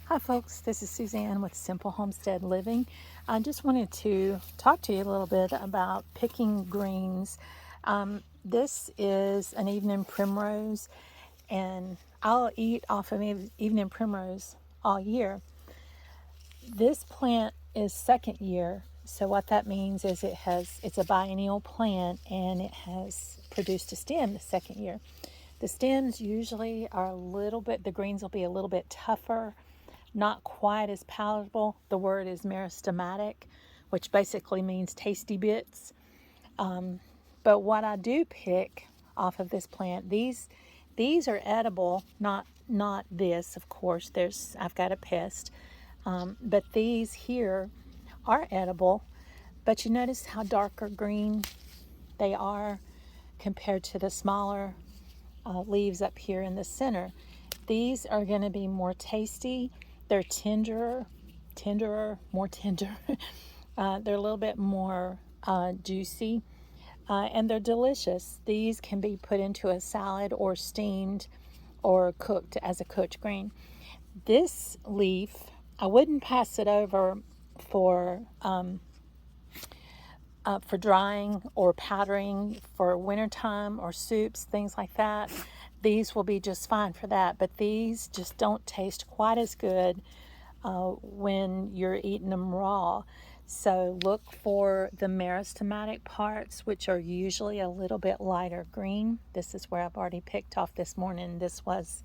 Hi folks, this is Suzanne with Simple Homestead Living. I just wanted to talk to you a little bit about picking greens. This is an evening primrose, and I'll eat off of evening primrose all year. This plant is second year, so what that means is it's a biennial plant and it has produced a stem the second year. The stems usually are the greens will be a little bit tougher, not quite as palatable. The word is meristematic, which basically means tasty bits. But what I do pick off of this plant, these are edible, not this, of course. I've got a pest, but these here are edible. But you notice how darker green they are compared to the smaller leaves up here in the center. These are going to be more tasty. They're tenderer, more tender. They're a little bit more juicy, and they're delicious. These can be put into a salad or steamed or cooked as a cooked green. This leaf, I wouldn't pass it over for for drying or powdering for wintertime or soups, things like that. These will be just fine for that, but these just don't taste quite as good when you're eating them raw. So look for the meristematic parts, which are usually a little bit lighter green. This is where I've already picked off this morning. This was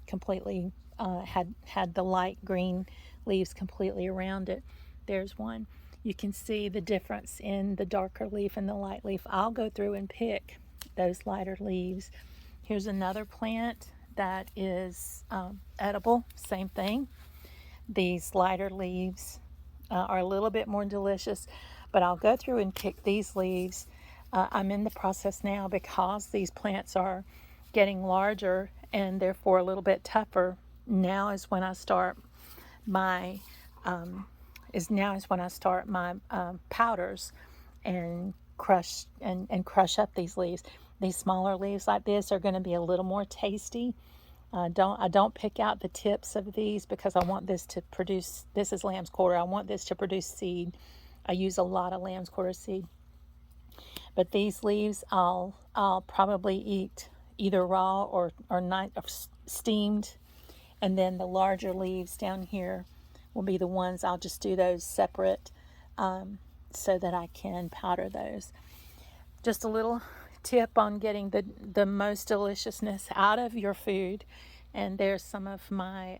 completely had the light green leaves completely around it. There's one. You can see the difference in the darker leaf and the light leaf. I'll go through and pick those lighter leaves. Here's another plant that is edible. Same thing. These lighter leaves are a little bit more delicious, but I'll go through and pick these leaves. I'm in the process now because these plants are getting larger and therefore a little bit tougher. Now is when I start my powders and crush up these leaves. These smaller leaves like this are going to be a little more tasty. I don't pick out the tips of these because I want this to produce. This is lamb's quarter. I want this to produce seed. I use a lot of lamb's quarter seed. But these leaves I'll probably eat either raw or steamed, and then the larger leaves down here will be the ones I'll just do those separate, so that I can powder those. Just a little tip on getting the most deliciousness out of your food. And there's some of my,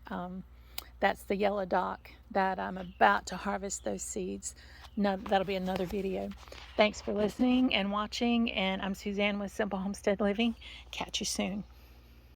that's the yellow dock that I'm about to harvest those seeds. No, that'll be another video. Thanks for listening and watching. And I'm Suzanne with Simple Homestead Living. Catch you soon.